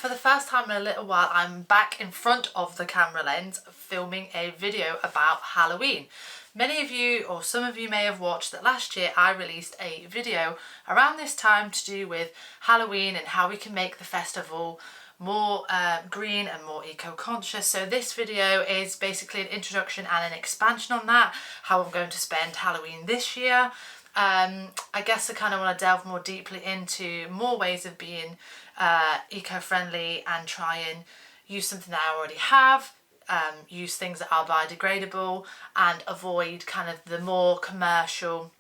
for the first time in a little while, I'm back in front of the camera lens filming a video about Halloween. Many of you, or some of you may have watched that last year I released a video around this time to do with Halloween and how we can make the festival more green and more eco-conscious. So this video is basically an introduction and an expansion on that, how I'm going to spend Halloween this year. I guess I kind of want to delve more deeply into more ways of being eco-friendly and try and use something that I already have, use things that are biodegradable, and avoid kind of the more commercial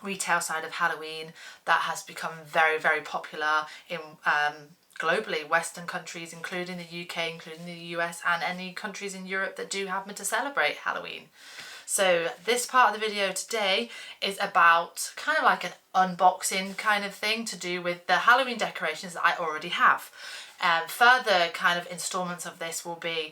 retail side of Halloween that has become very, very popular in globally, Western countries, including the UK, including the US, and any countries in Europe that do happen to celebrate Halloween. So this part of the video today is about kind of like an unboxing kind of thing to do with the Halloween decorations that I already have. Further kind of installments of this will be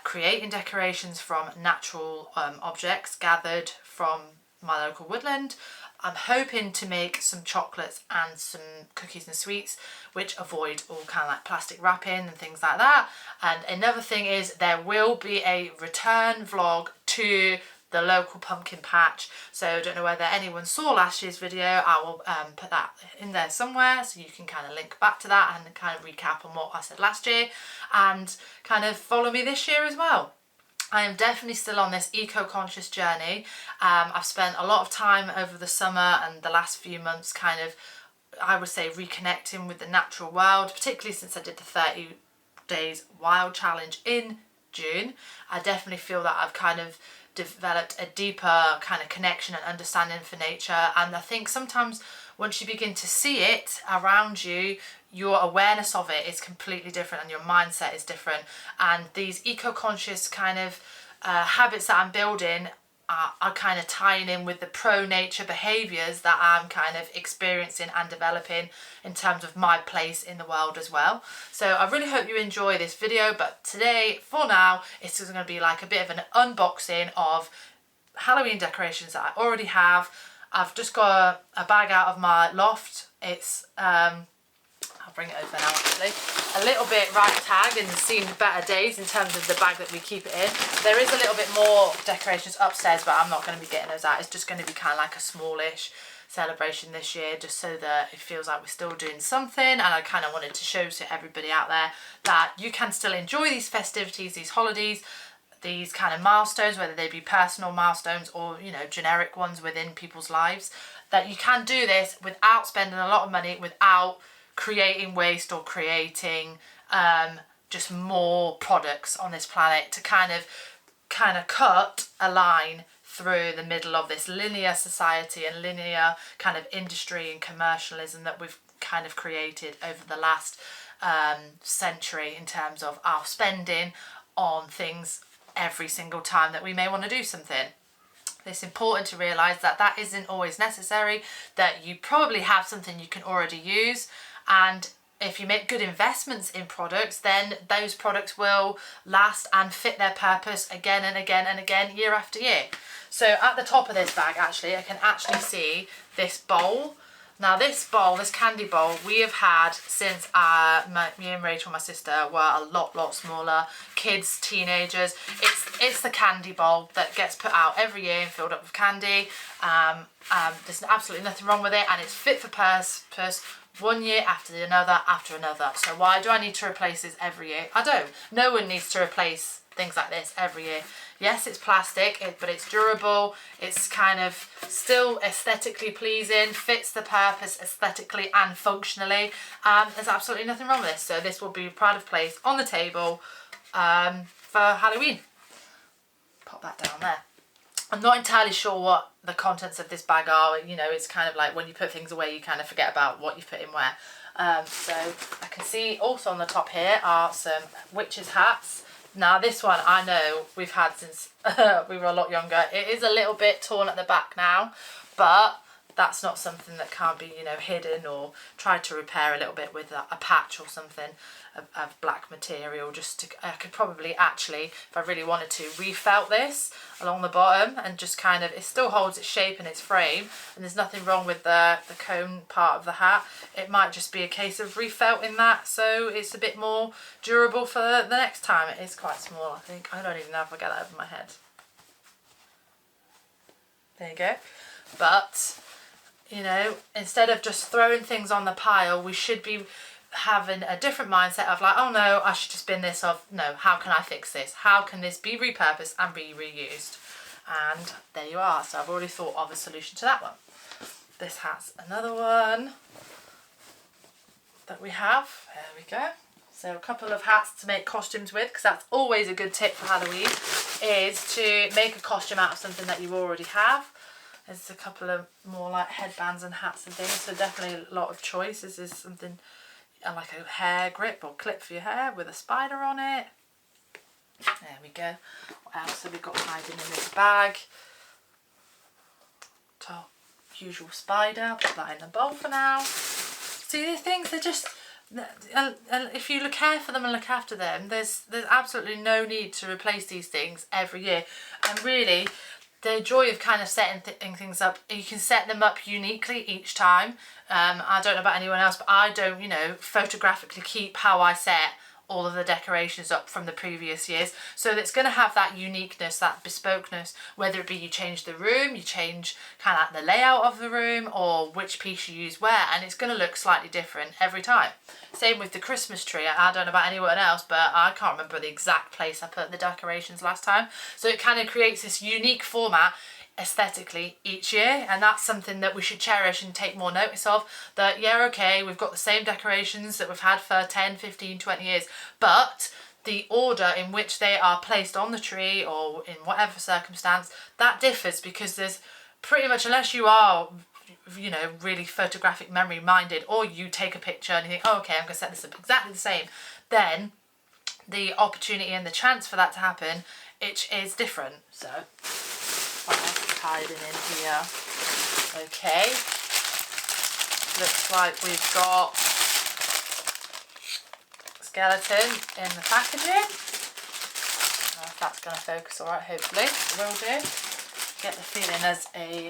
creating decorations from natural objects gathered from my local woodland. I'm hoping to make some chocolates and some cookies and sweets which avoid all kind of like plastic wrapping and things like that. And another thing is there will be a return vlog to the local pumpkin patch. So I don't know whether anyone saw last year's video. I will put that in there somewhere so you can kind of link back to that and kind of recap on what I said last year and kind of follow me this year as well. I am definitely still on this eco-conscious journey. I've spent a lot of time over the summer and the last few months kind of, I would say, reconnecting with the natural world, particularly since I did the 30 days wild challenge in June. I definitely feel that I've kind of developed a deeper kind of connection and understanding for nature, and I think sometimes once you begin to see it around you, your awareness of it is completely different and your mindset is different. And these eco-conscious kind of habits that I'm building are kind of tying in with the pro-nature behaviours that I'm kind of experiencing and developing in terms of my place in the world as well. So I really hope you enjoy this video, but today, for now, it's just going to be like a bit of an unboxing of Halloween decorations that I already have. I've just got a bag out of my loft. It's I'll bring it over now actually. A little bit ragtag and seen better days in terms of the bag that we keep it in. There is a little bit more decorations upstairs, but I'm not going to be getting those out. It's just going to be kind of like a smallish celebration this year, just so that it feels like we're still doing something. And I kind of wanted to show to everybody out there that you can still enjoy these festivities, these holidays, these kind of milestones, whether they be personal milestones or, you know, generic ones within people's lives, that you can do this without spending a lot of money, without creating waste or creating just more products on this planet, to kind of cut a line through the middle of this linear society and linear kind of industry and commercialism that we've kind of created over the last century in terms of our spending on things every single time that we may want to do something. It's important to realise that that isn't always necessary, that you probably have something you can already use, and if you make good investments in products, then those products will last and fit their purpose again and again and again, year after year. So at the top of this bag, actually, I can actually see this bowl. Now this bowl, this candy bowl, we have had since me and Rachel, my sister, were a lot smaller, kids, teenagers. It's the candy bowl that gets put out every year and filled up with candy. There's absolutely nothing wrong with it, and it's fit for purpose. One year after another after another. So why do I need to replace this every year? I don't. No one needs to replace things like this every year. Yes, it's plastic, but it's durable. It's kind of still aesthetically pleasing, fits the purpose aesthetically and functionally. There's absolutely nothing wrong with this. So this will be pride of place on the table for Halloween. Pop that down there. I'm not entirely sure what the contents of this bag are. You know, it's kind of like when you put things away, you kind of forget about what you've put in where. So I can see also on the top here are some witches' hats. Now this one I know we've had since we were a lot younger. It is a little bit torn at the back now, but that's not something that can't be, you know, hidden or tried to repair a little bit with a patch or something of black material. Just to, I could probably actually, if I really wanted to, refelt this along the bottom and just kind of, it still holds its shape and its frame, and there's nothing wrong with the cone part of the hat. It might just be a case of refelting that so it's a bit more durable for the next time. It is quite small, I think. I don't even know if I get that over my head. There you go. But, you know, instead of just throwing things on the pile, we should be having a different mindset of like, oh no, I should just bin this off. No, how can I fix this? How can this be repurposed and be reused? And there you are. So I've already thought of a solution to that one. This has another one that we have. There we go. So a couple of hats to make costumes with, because that's always a good tip for Halloween, is to make a costume out of something that you already have. There's a couple of more like headbands and hats and things, so definitely a lot of choice. This is something like a hair grip or clip for your hair with a spider on it. There we go. What else have we got hiding in this bag? Top usual spider. I'll put that in the bowl for now. See, these things, they're just, if you care for them and look after them, there's absolutely no need to replace these things every year. And really, the joy of kind of setting things up, you can set them up uniquely each time. I don't know about anyone else, but I don't, you know, photographically keep how I set all of the decorations up from the previous years. So it's going to have that uniqueness, that bespokeness, whether it be you change the room, you change kind of like the layout of the room, or which piece you use where, and it's going to look slightly different every time. Same with the Christmas tree. I don't know about anyone else, but I can't remember the exact place I put the decorations last time. So it kind of creates this unique format aesthetically each year, and that's something that we should cherish and take more notice of. That, yeah, okay, we've got the same decorations that we've had for 10, 15, 20 years, but the order in which they are placed on the tree or in whatever circumstance, that differs, because there's pretty much, unless you are, you know, really photographic memory minded, or you take a picture and you think, oh, okay, I'm going to set this up exactly the same, then the opportunity and the chance for that to happen, it is different. So what else is hiding in here? Okay, looks like we've got skeleton in the packaging. I don't know if that's going to focus alright, hopefully it will do. Get the feeling there's a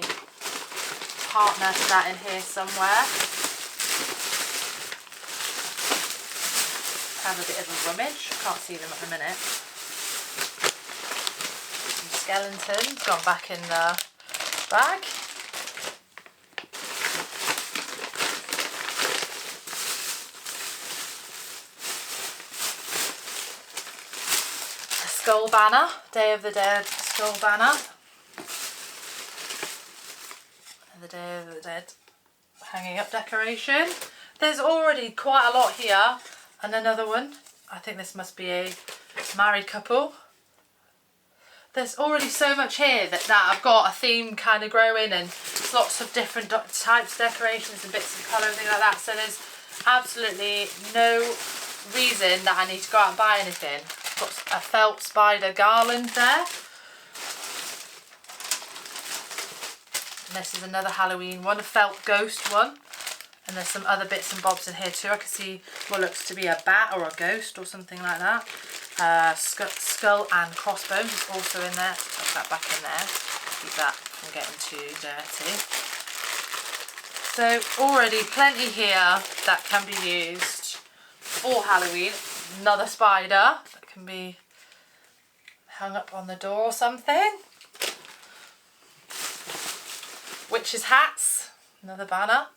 partner to that in here somewhere. Have a bit of a rummage, can't see them at the minute. Some skeletons gone back in the bag. A skull banner, Day of the Dead skull banner. The Day of the Dead hanging up decoration. There's already quite a lot here. And another one, I think this must be a married couple. There's already so much here that I've got a theme kind of growing, and lots of different types of decorations and bits of colour and things like that. So there's absolutely no reason that I need to go out and buy anything. I've got a felt spider garland there. And this is another Halloween one, a felt ghost one. And there's some other bits and bobs in here too. I can see what looks to be a bat or a ghost or something like that. Skull and crossbones is also in there. Put that back in there. Keep that from getting too dirty. So already plenty here that can be used for Halloween. Another spider that can be hung up on the door or something. Witches' hats, another banner.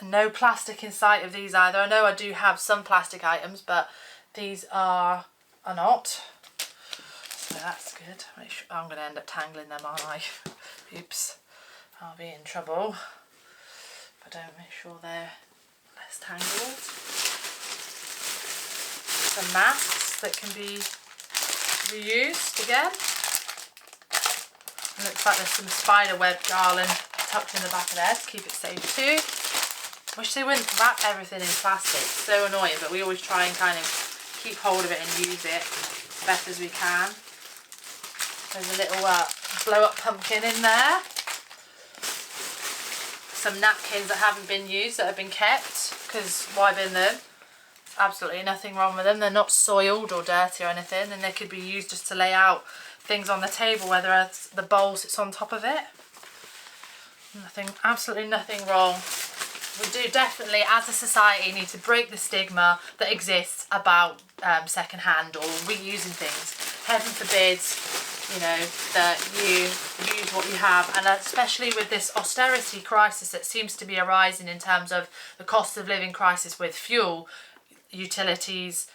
No plastic in sight of these either. I know I do have some plastic items, but these are not. So that's good. Make sure, I'm going to end up tangling them, aren't I? Oops. I'll be in trouble if I don't make sure they're less tangled. Some masks that can be reused again. It looks like there's some spider web garland tucked in the back of there to keep it safe too. Wish they wouldn't wrap everything in plastic. It's so annoying, but we always try and kind of keep hold of it and use it as best as we can. There's a little blow up pumpkin in there. Some napkins that haven't been used, that have been kept, because why bin them? Absolutely nothing wrong with them. They're not soiled or dirty or anything, and they could be used just to lay out things on the table, whether it's the bowl sits on top of it. Nothing, absolutely nothing wrong. We do definitely, as a society, need to break the stigma that exists about second-hand or reusing things. Heaven forbid, you know, that you use what you have, and especially with this austerity crisis that seems to be arising in terms of the cost of living crisis with fuel, utilities,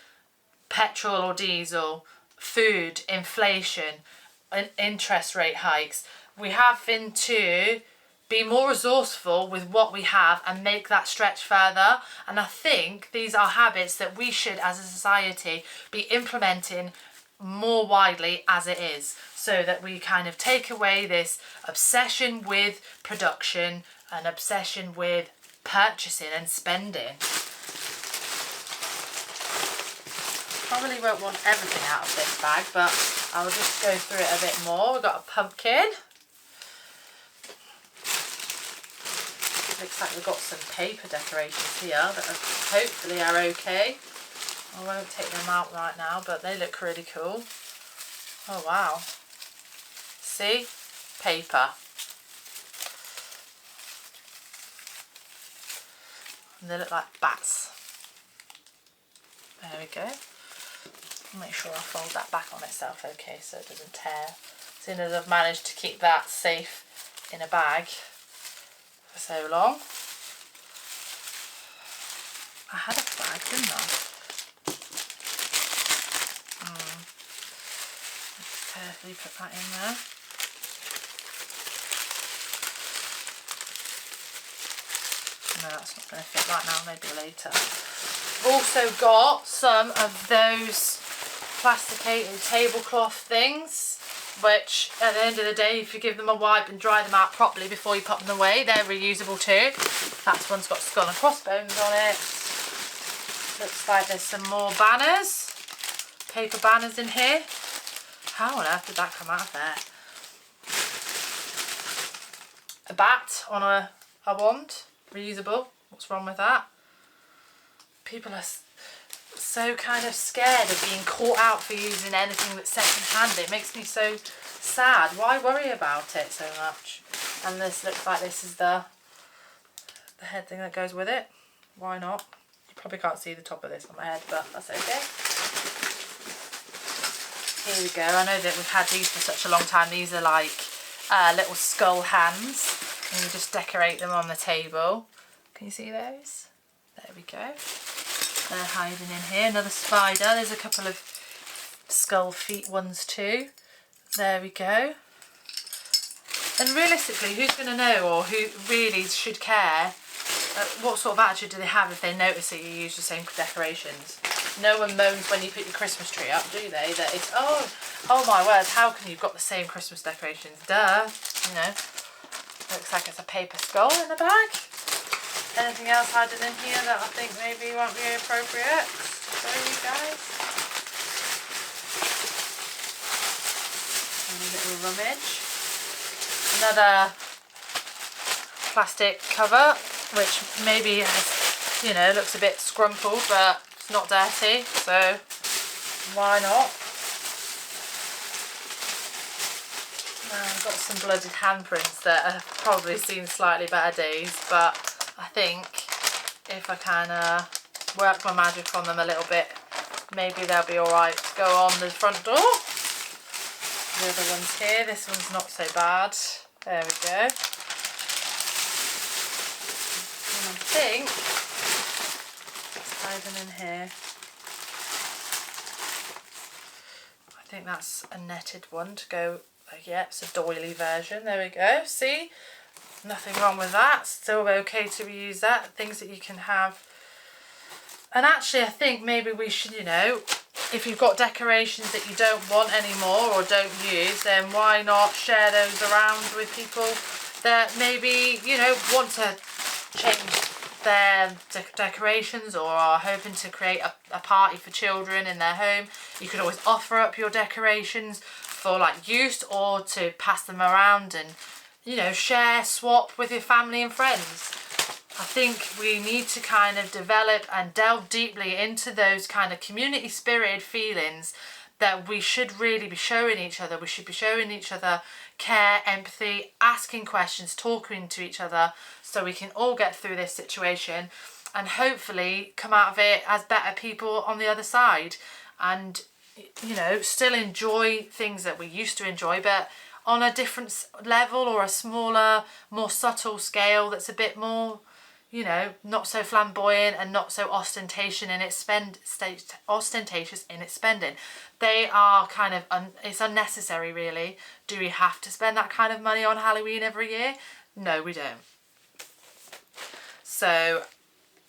petrol or diesel, food, inflation, and interest rate hikes. We have been to be more resourceful with what we have and make that stretch further, and I think these are habits that we should as a society be implementing more widely as it is, so that we kind of take away this obsession with production and obsession with purchasing and spending. Probably won't want everything out of this bag, but I'll just go through it a bit more. We've got a pumpkin. Looks like we've got some paper decorations here that hopefully are okay. I won't take them out right now, but they look really cool. Oh wow. See? Paper. And they look like bats. There we go. Make sure I fold that back on itself okay so it doesn't tear. As soon as I've managed to keep that safe in a bag for so long. I had a bag, didn't I? Carefully put that in there. No, that's not going to fit right now, maybe later. I've also got some of those plasticated tablecloth things, which at the end of the day, if you give them a wipe and dry them out properly before you pop them away, they're reusable too. That one's got skull and crossbones on it. Looks like there's some more banners, paper banners in here. How on earth did that come out of there? A bat on a wand, reusable. What's wrong with that? People are so kind of scared of being caught out for using anything that's second-hand. It makes me so sad. Why worry about it so much? And this looks like this is the head thing that goes with it. Why not? You probably can't see the top of this on my head, but that's okay. Here we go. I know that we've had these for such a long time. These are like little skull hands, and you just decorate them on the table. Can you see those? There we go. They're hiding in here. Another spider. There's a couple of skull feet ones too. There we go. And realistically, who's going to know, or who really should care? What sort of attitude do they have if they notice that you use the same decorations? No one moans when you put your Christmas tree up, do they? That it's, oh my word, how can you've got the same Christmas decorations? Duh, you know. Looks like it's a paper skull in the bag. Anything else hiding in here that I think maybe won't be appropriate to show you guys? A little rummage. Another plastic cover, which maybe has, you know, looks a bit scrumpled, but it's not dirty, so why not? I've got some blooded handprints that have probably seen slightly better days, but I think if I can work my magic on them a little bit, maybe they'll be alright to go on the front door. The other one's here. This one's not so bad. There we go. And I think it's hiding in here. I think that's a netted one to go. Yeah, it's a doily version. There we go. See? Nothing wrong with that. Still okay to reuse that. Things that you can have. And actually, I think maybe we should, you know, if you've got decorations that you don't want anymore or don't use, then why not share those around with people that maybe, you know, want to change their decorations or are hoping to create a party for children in their home. You could always offer up your decorations for like use or to pass them around and, you know, share, swap with your family and friends. I think we need to kind of develop and delve deeply into those kind of community spirited feelings that we should really be showing each other. We should be showing each other care, empathy, asking questions, talking to each other, so we can all get through this situation and hopefully come out of it as better people on the other side, and, you know, still enjoy things that we used to enjoy, but on a different level or a smaller, more subtle scale that's a bit more, you know, not so flamboyant and not so ostentatious in its spending. They are kind of, it's unnecessary really. Do we have to spend that kind of money on Halloween every year? No, we don't. So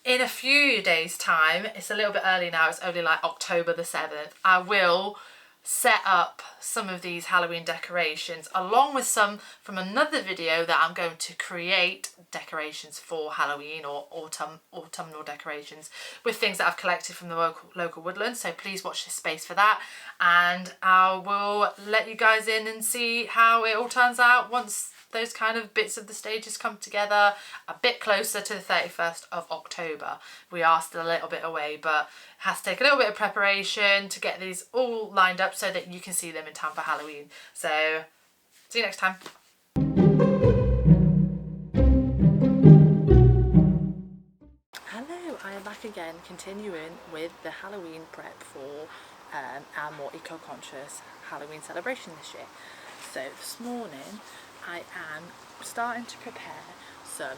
in a few days time, it's a little bit early now, it's only like October the 7th, I will set up some of these Halloween decorations along with some from another video that I'm going to create decorations for Halloween or autumnal decorations with things that I've collected from the local woodland. So please watch this space for that, and I will let you guys in and see how it all turns out once those kind of bits of the stages come together a bit closer to the 31st of October. We are still a little bit away, but it has to take a little bit of preparation to get these all lined up so that you can see them in time for Halloween. So see you next time. Hello, I am back again, continuing with the Halloween prep for our more eco-conscious Halloween celebration this year. So this morning I am starting to prepare some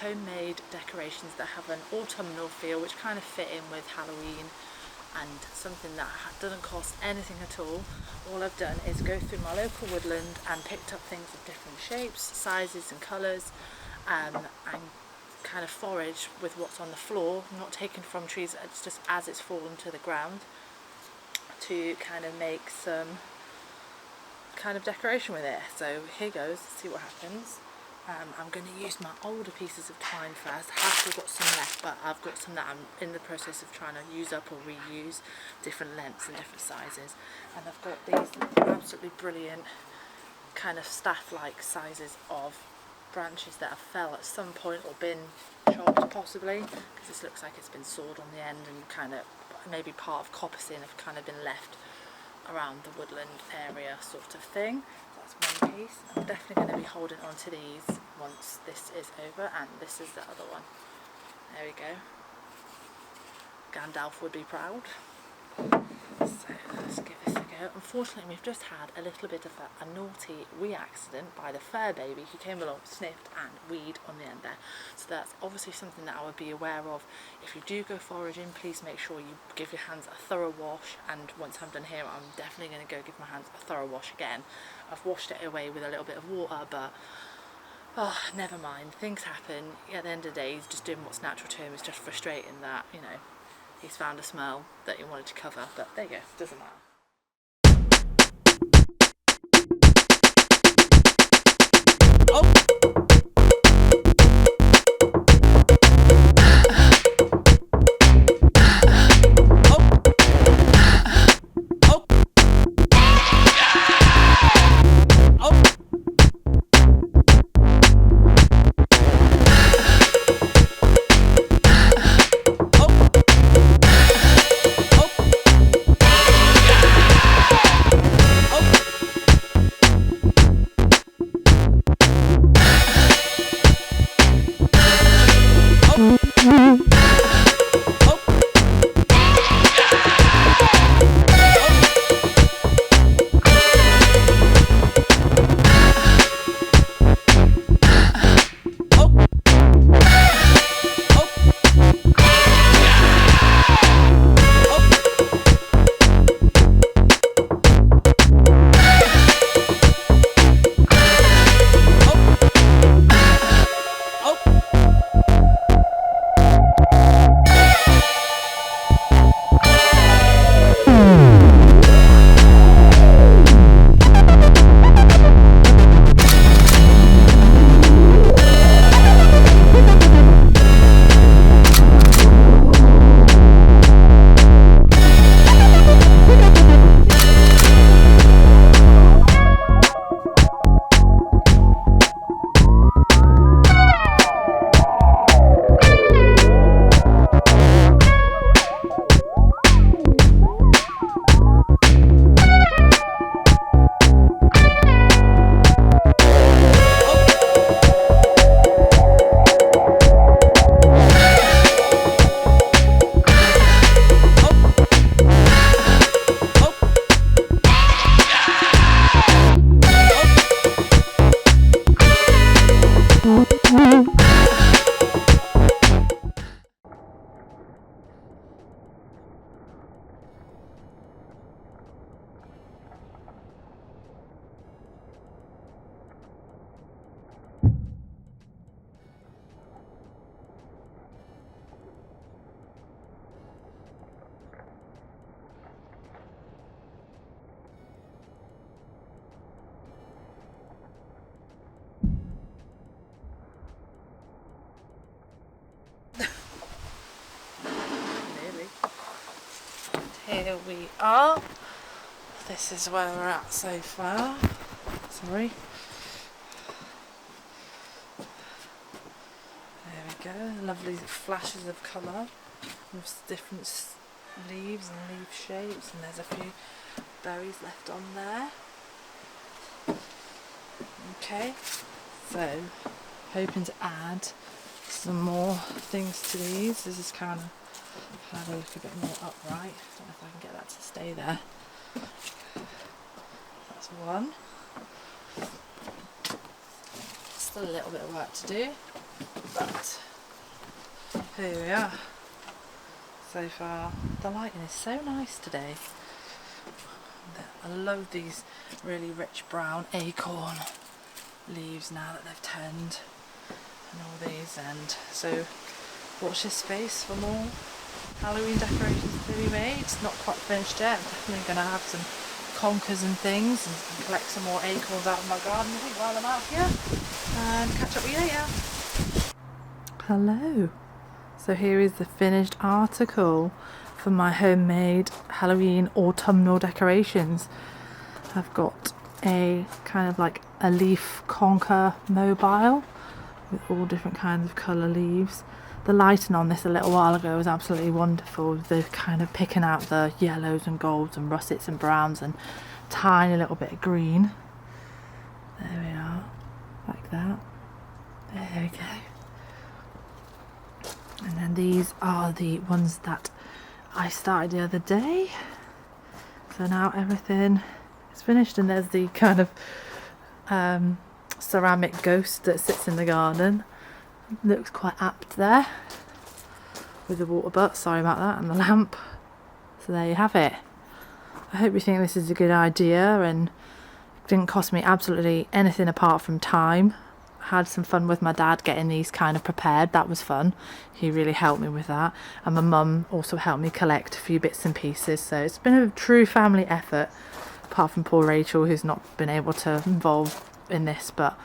homemade decorations that have an autumnal feel, which kind of fit in with Halloween, and something that doesn't cost anything at all. All I've done is go through my local woodland and picked up things of different shapes, sizes and colours, and kind of forage with what's on the floor, not taken from trees, it's just as it's fallen to the ground, to kind of make some kind of decoration with it. So here goes, let's see what happens. I'm going to use my older pieces of twine first. I have still got some left, but I've got some that I'm in the process of trying to use up or reuse, different lengths and different sizes. And I've got these absolutely brilliant kind of staff-like sizes of branches that have fell at some point or been chopped possibly, because this looks like it's been sawed on the end, and kind of maybe part of coppicing have kind of been left around the woodland area sort of thing. So that's one piece. I'm definitely going to be holding on to these once this is over, and this is the other one. There we go. Gandalf would be proud. So let's give this a go. Unfortunately, we've just had a little bit of a naughty wee accident by the fur baby who came along, sniffed and weed on the end there. So that's obviously something that I would be aware of. If you do go foraging, please make sure you give your hands a thorough wash, and once I'm done here, I'm definitely going to go give my hands a thorough wash again. I've washed it away with a little bit of water, but oh, never mind, things happen. At the end of the day, he's just doing what's natural to him. It's just frustrating that, you know, he's found a smell that he wanted to cover, but there you go, doesn't matter. Oh! here we are. This is where we're at so far. Sorry. There we go. Lovely flashes of colour with different leaves and leaf shapes, and there's a few berries left on there. Okay, so hoping to add some more things to these. This is kind of how they look a bit more upright. I don't know if I can get that to stay there. That's one. Still a little bit of work to do, but here we are. So far, the lighting is so nice today. I love these really rich brown acorn leaves now that they've turned, and all these. And so watch this space for more Halloween decorations to be made. It's not quite finished yet. I'm definitely going to have some conkers and things and collect some more acorns out of my garden, I think, while I'm out here, and catch up with you later. Hello. So here is the finished article for my homemade Halloween autumnal decorations. I've got a kind of like a leaf conker mobile with all different kinds of colour leaves. The lighting on this a little while ago was absolutely wonderful. They're kind of picking out the yellows and golds and russets and browns and tiny little bit of green. There we are, like that. There we go. And then these are the ones that I started the other day. So now everything is finished, and there's the kind of ceramic ghost that sits in the garden. Looks quite apt there with the water butt, sorry about that, and the lamp. So there you have it. I hope you think this is a good idea, and it didn't cost me absolutely anything apart from time. Had some fun with my dad getting these kind of prepared. That was fun. He really helped me with that, and my mum also helped me collect a few bits and pieces. So it's been a true family effort, apart from poor Rachel, who's not been able to involve in this, but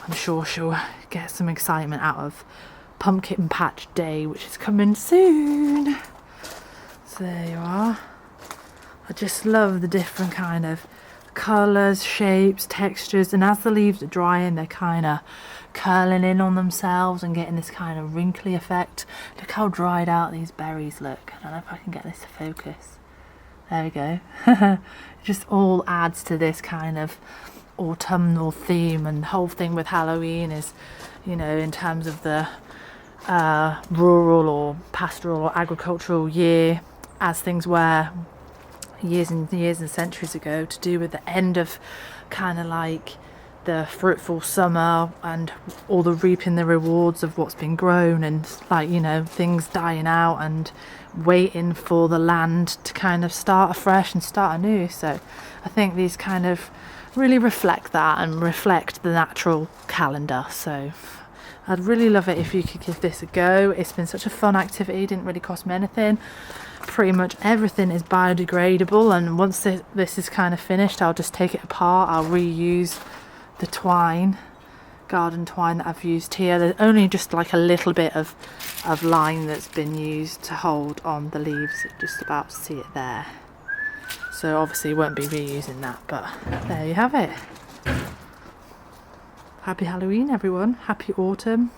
I'm sure she'll get some excitement out of Pumpkin Patch Day, which is coming soon. So there you are. I just love the different kind of colours, shapes, textures, and as the leaves are drying, they're kind of curling in on themselves and getting this kind of wrinkly effect. Look how dried out these berries look. I don't know if I can get this to focus. There we go. It just all adds to this kind of autumnal theme, and the whole thing with Halloween is, you know, in terms of the rural or pastoral or agricultural year, as things were years and years and centuries ago, to do with the end of kind of like the fruitful summer and all the reaping the rewards of what's been grown, and like, you know, things dying out and waiting for the land to kind of start afresh and start anew. So I think these kind of really reflect that and reflect the natural calendar. So I'd really love it if you could give this a go. It's been such a fun activity, it didn't really cost me anything. Pretty much everything is biodegradable, and once this is kind of finished, I'll just take it apart. I'll reuse the twine, garden twine that I've used here. There's only just like a little bit of line that's been used to hold on the leaves. You just about see it there. So obviously won't be reusing that, but there you have it. Happy Halloween, everyone. Happy autumn.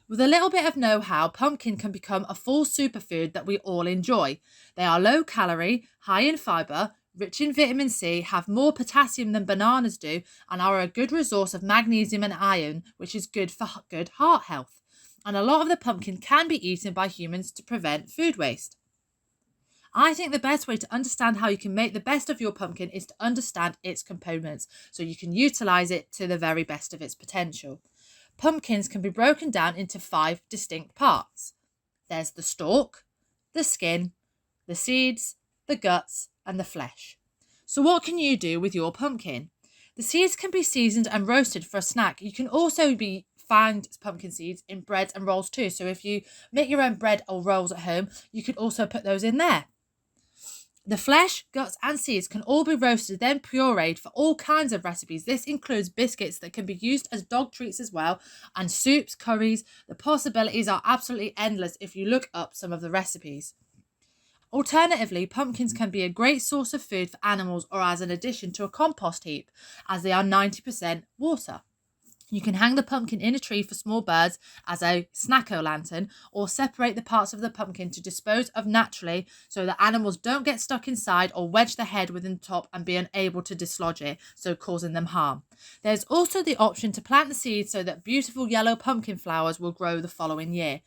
With a little bit of know-how, pumpkin can become a full superfood that we all enjoy. They are low calorie, high in fibre, rich in vitamin C, have more potassium than bananas do, and are a good resource of magnesium and iron, which is good for good heart health. And a lot of the pumpkin can be eaten by humans to prevent food waste. I think the best way to understand how you can make the best of your pumpkin is to understand its components so you can utilise it to the very best of its potential. Pumpkins can be broken down into 5 distinct parts. There's the stalk, the skin, the seeds, the guts, and the flesh. So what can you do with your pumpkin? The seeds can be seasoned and roasted for a snack. You can also find pumpkin seeds in breads and rolls too. So if you make your own bread or rolls at home, you could also put those in there. The flesh, guts and seeds can all be roasted, then pureed for all kinds of recipes. This includes biscuits that can be used as dog treats as well, and soups, curries. The possibilities are absolutely endless if you look up some of the recipes. Alternatively, pumpkins can be a great source of food for animals or as an addition to a compost heap, as they are 90% water. You can hang the pumpkin in a tree for small birds as a snack-o-lantern, or separate the parts of the pumpkin to dispose of naturally so that animals don't get stuck inside or wedge their head within the top and be unable to dislodge it, so causing them harm. There's also the option to plant the seeds so that beautiful yellow pumpkin flowers will grow the following year.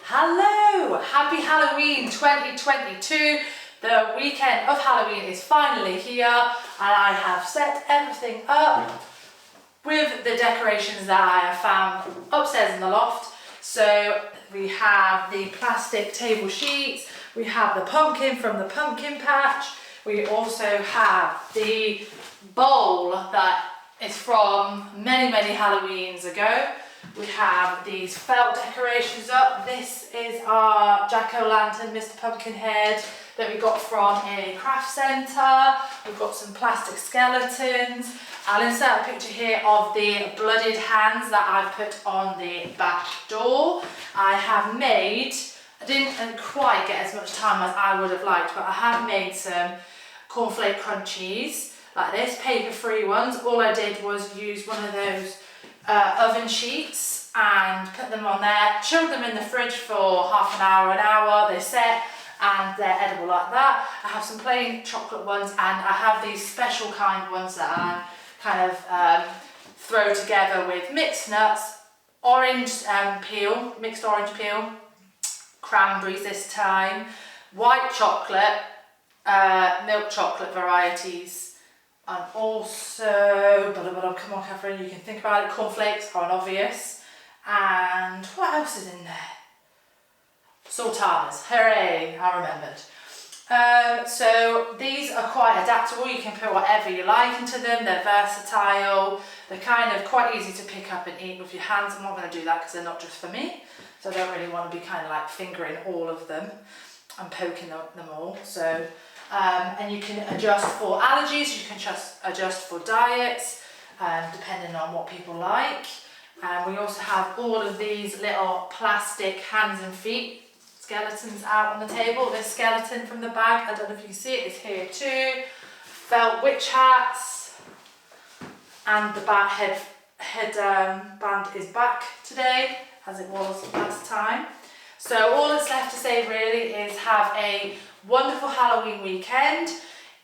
Hello! Happy Halloween 2022. The weekend of Halloween is finally here, and I have set everything up with the decorations that I have found upstairs in the loft. So we have the plastic table sheets, we have the pumpkin from the pumpkin patch, we also have the bowl that is from many Halloweens ago. We have these felt decorations up. This is our jack-o'-lantern, Mr. Pumpkinhead, that we got from a craft centre. We've got some plastic skeletons. I'll insert a picture here of the blooded hands that I've put on the back door. I have made, I didn't quite get as much time as I would have liked, but I have made some cornflake crunchies like this, paper-free ones. All I did was use one of those oven sheets and put them on there, chilled them in the fridge for half an hour, they set, and they're edible like that. I have some plain chocolate ones, and I have these special kind ones that I kind of throw together with mixed nuts, orange peel, mixed orange peel, cranberries this time, white chocolate, milk chocolate varieties, and also, come on Catherine, you can think about it, cornflakes are an obvious. And what else is in there? Sultanas, hooray, I remembered. So these are quite adaptable, you can put whatever you like into them, they're versatile, they're kind of quite easy to pick up and eat with your hands. I'm not going to do that because they're not just for me, so I don't really want to be kind of like fingering all of them and poking them all. So and you can adjust for allergies, you can just adjust for diets, depending on what people like. And we also have all of these little plastic hands and feet skeletons out on the table. This skeleton from the bag, I don't know if you can see it, is here too. Felt witch hats, and the bat headband is back today as it was last time. So all that's left to say really is have a wonderful Halloween weekend.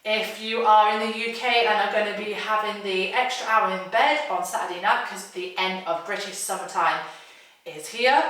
If you are in the UK and are going to be having the extra hour in bed on Saturday night, because the end of British summertime is here,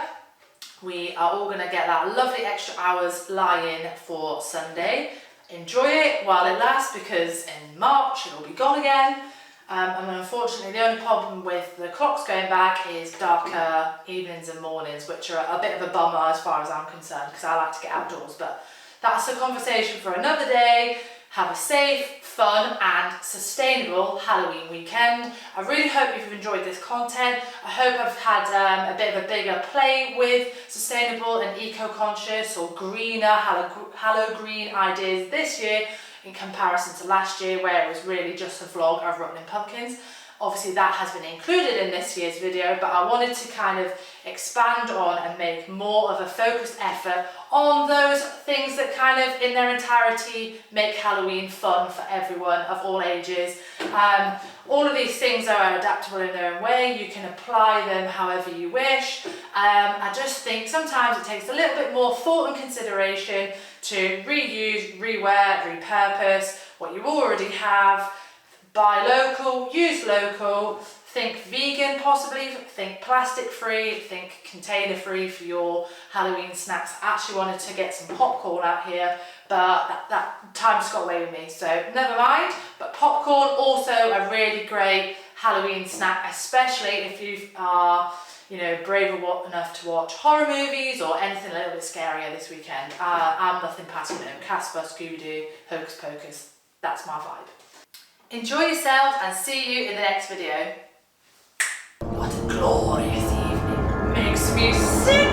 we are all going to get that lovely extra hours lie-in for Sunday. Enjoy it while it lasts, because in March it will be gone again. And unfortunately the only problem with the clocks going back is darker evenings and mornings, which are a bit of a bummer as far as I'm concerned, because I like to get outdoors. But that's a conversation for another day. Have a safe, fun and sustainable Halloween weekend. I really hope you've enjoyed this content. I hope I've had a bit of a bigger play with sustainable and eco-conscious or greener HallowGreen ideas this year in comparison to last year, where it was really just a vlog of Rutland pumpkins. Obviously that has been included in this year's video, but I wanted to kind of expand on and make more of a focused effort on those things that kind of in their entirety make Halloween fun for everyone of all ages. All of these things are adaptable in their own way. You can apply them however you wish. I just think sometimes it takes a little bit more thought and consideration to reuse, rewear, repurpose what you already have. Buy local, use local, think vegan possibly, think plastic free, think container free for your Halloween snacks. I actually wanted to get some popcorn out here, but that time just got away with me, so never mind. But popcorn also a really great Halloween snack, especially if you are, you know, brave enough to watch horror movies or anything a little bit scarier this weekend. I'm nothing past, you know, Casper, Scooby-Doo, Hocus Pocus. That's my vibe. Enjoy yourselves and see you in the next video. What a glorious evening. Makes me sick.